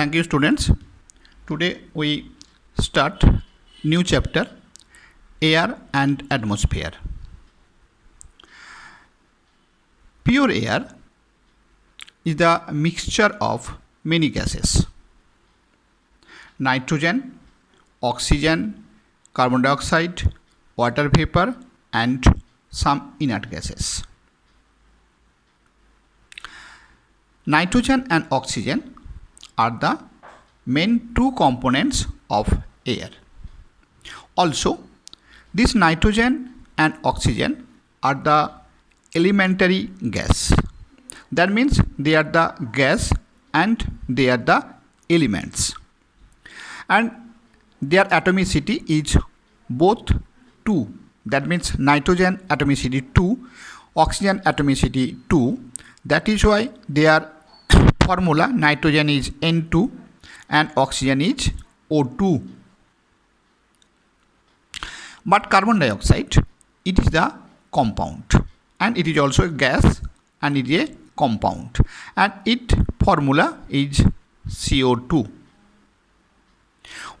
Thank you, students. Today we start new chapter, air and atmosphere. Pure air is the mixture of many gases: nitrogen, oxygen, carbon dioxide, water vapor, and some inert gases. Nitrogen and oxygen are the main two components of air. Also, this nitrogen and oxygen are the elementary gas. That means they are the gas and they are the elements. And their atomicity is both 2. That means nitrogen atomicity 2, oxygen atomicity 2. That is why their formula nitrogen is N2 and oxygen is O2. But carbon dioxide, it is the compound and it is also a gas and it is a compound and its formula is CO2.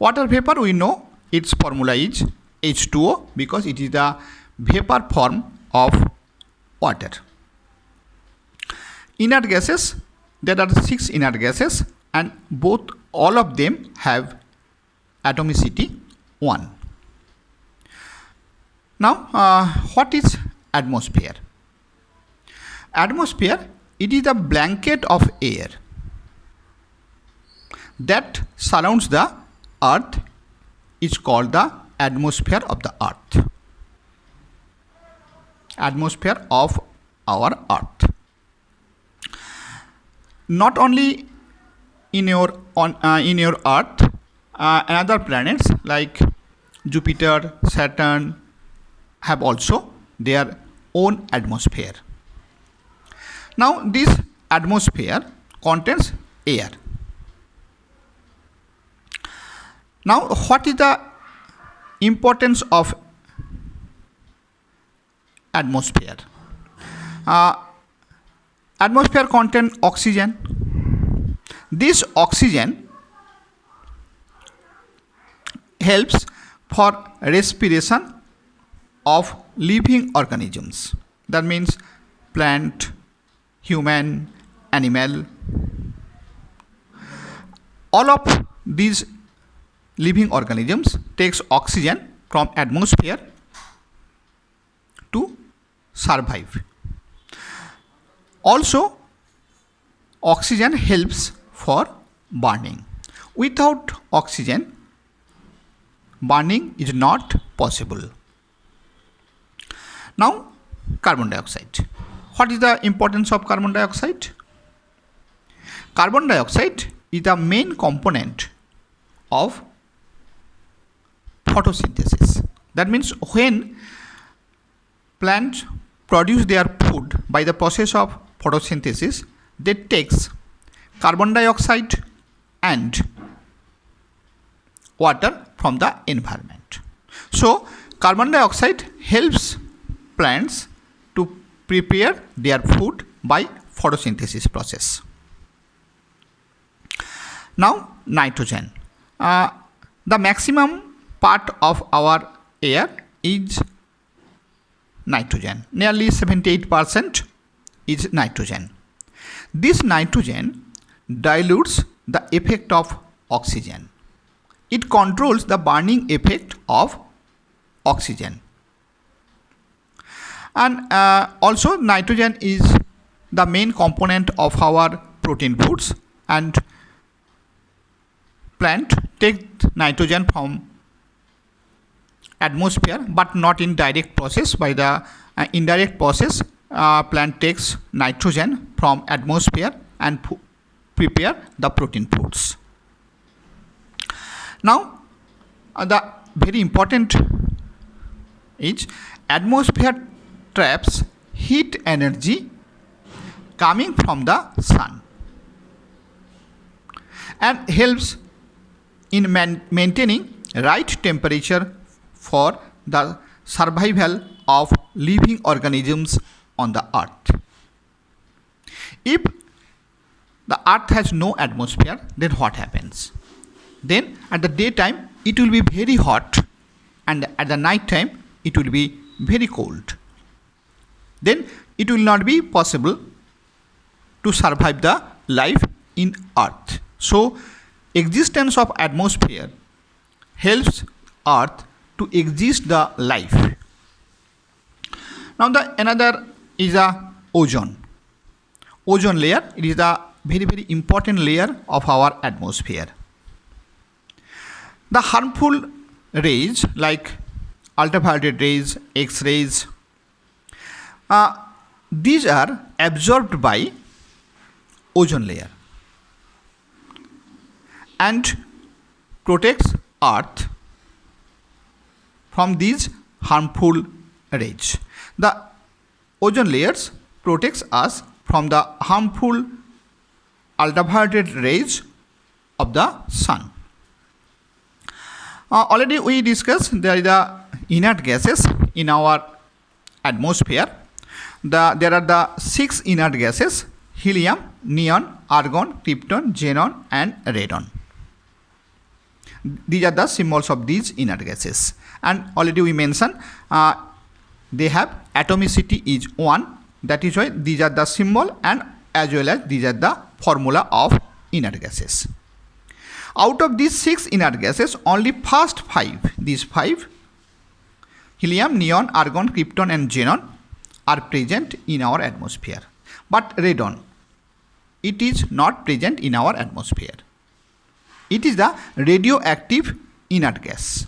Water vapor, we know its formula is H2O because it is the vapor form of water. Inert gases, there are 6 inert gases and all of them have atomicity 1. Now, what is atmosphere? Atmosphere, it is a blanket of air that surrounds the earth. Is called the atmosphere of the earth. Atmosphere of our earth. Not only in your earth, another planets like Jupiter, Saturn have also their own atmosphere. Now this atmosphere contains air. Now what is the importance of atmosphere? Atmosphere contains oxygen. This oxygen helps for respiration of living organisms. That means plant, human, animal. All of these living organisms takes oxygen from atmosphere to survive. Also, oxygen helps for burning. Without oxygen, burning is not possible. Now, carbon dioxide. What is the importance of carbon dioxide? Carbon dioxide is the main component of photosynthesis. That means when plants produce their food by the process of photosynthesis, they takes carbon dioxide and water from the environment. So carbon dioxide helps plants to prepare their food by photosynthesis process. Now nitrogen. The maximum part of our air is nitrogen. Nearly 78% is nitrogen. This nitrogen dilutes the effect of oxygen. It controls the burning effect of oxygen. And also nitrogen is the main component of our protein foods, and plant take nitrogen from atmosphere but not in direct process. By the indirect process, plant takes nitrogen from atmosphere and prepare the protein foods. Now the very important is atmosphere traps heat energy coming from the sun and helps in maintaining right temperature for the survival of living organisms on the earth. If the earth has no atmosphere, then what happens? Then at the daytime it will be very hot and at the night time it will be very cold. Then it will not be possible to survive the life in earth. So existence of atmosphere helps earth to exist the life. Now the another is a ozone layer. It is the very important layer of our atmosphere. The harmful rays like ultraviolet rays, X-rays, these are absorbed by ozone layer and protects earth from these harmful rays. The ozone layers protects us from the harmful ultraviolet rays of the sun. Already we discussed there is the inert gases in our atmosphere. There are the 6 inert gases: helium, neon, argon, krypton, xenon and radon. These are the symbols of these inert gases, and already we mentioned they have atomicity is 1. That is why these are the symbol, and as well as these are the formula of inert gases. Out of these 6 inert gases, only first 5, these 5, helium, neon, argon, krypton and xenon, are present in our atmosphere. But radon, it is not present in our atmosphere. It is the radioactive inert gas.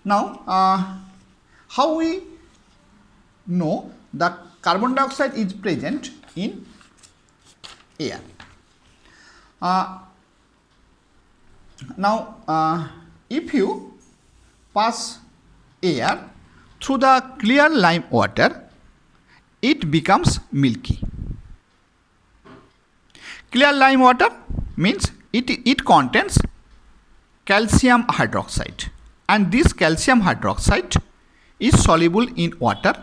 Now, how we know that carbon dioxide is present in air? If you pass air through the clear lime water, it becomes milky. Clear lime water means it contains calcium hydroxide, and this calcium hydroxide is soluble in water,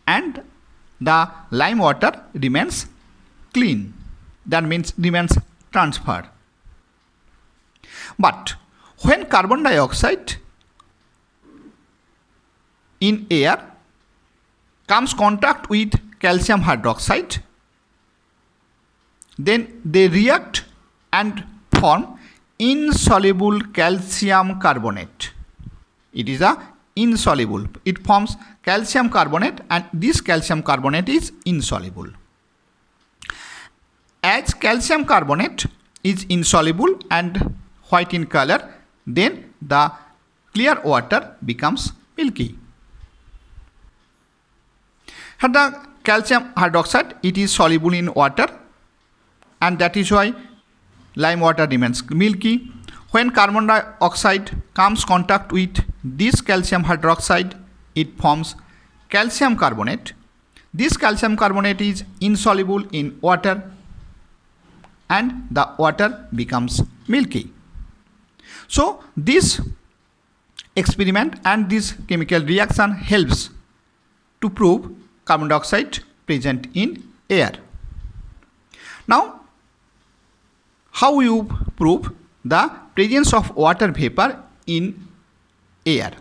and the lime water remains clean. That means remains transferred. But when carbon dioxide in air comes contact with calcium hydroxide, then they react and form insoluble calcium carbonate. It is a insoluble. It forms calcium carbonate, and this calcium carbonate is insoluble. As calcium carbonate is insoluble and white in color, then the clear water becomes milky. And the calcium hydroxide, it is soluble in water, and that is why lime water remains milky. When carbon dioxide comes contact with this calcium hydroxide, it forms calcium carbonate. This calcium carbonate is insoluble in water, and the water becomes milky. So this experiment and this chemical reaction helps to prove carbon dioxide present in air. Now, how you prove the presence of water vapor in air?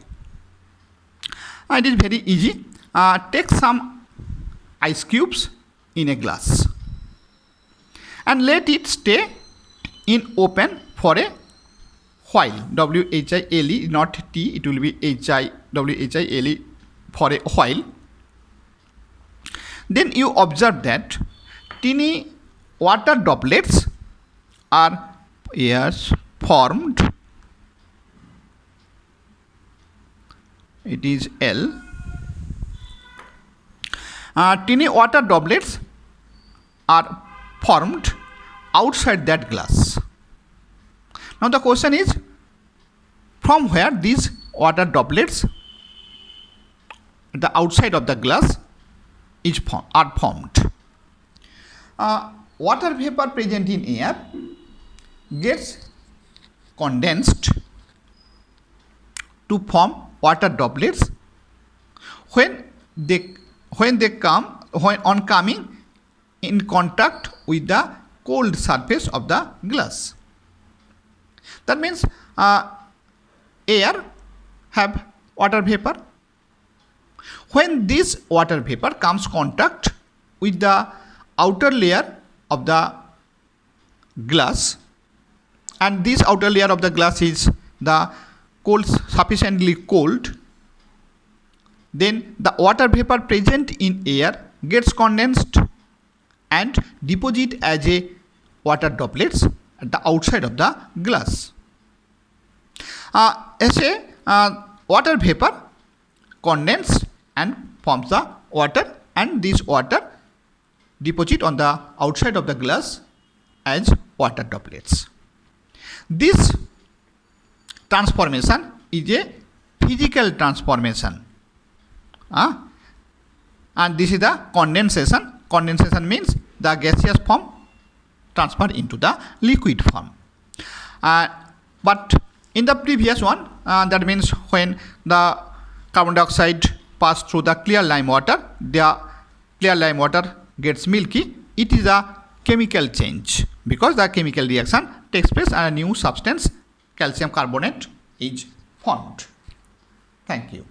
It is very easy. Take some ice cubes in a glass and let it stay in open for a while. WHILE, not T, it will be WHILE, for a while. Then you observe that tiny water droplets are formed. It is L. Tiny water droplets are formed outside that glass. Now the question is, from where these water droplets, the outside of the glass, are formed? Water vapor present in air gets condensed to form water droplets. When on coming in contact with the cold surface of the glass. That means air have water vapor. When this water vapor comes contact with the outer layer of the glass, and this outer layer of the glass is the cold, sufficiently cold, then the water vapor present in air gets condensed and deposit as a water droplets at the outside of the glass. As a water vapor condensed and forms the water, and this water deposit on the outside of the glass as water droplets. This transformation is a physical transformation. And this is the condensation. Condensation means the gaseous form transfer into the liquid form. But in the previous one, that means when the carbon dioxide pass through the clear lime water, the clear lime water gets milky. It is a chemical change because the chemical reaction takes place and a new substance, calcium carbonate, is formed. Thank you.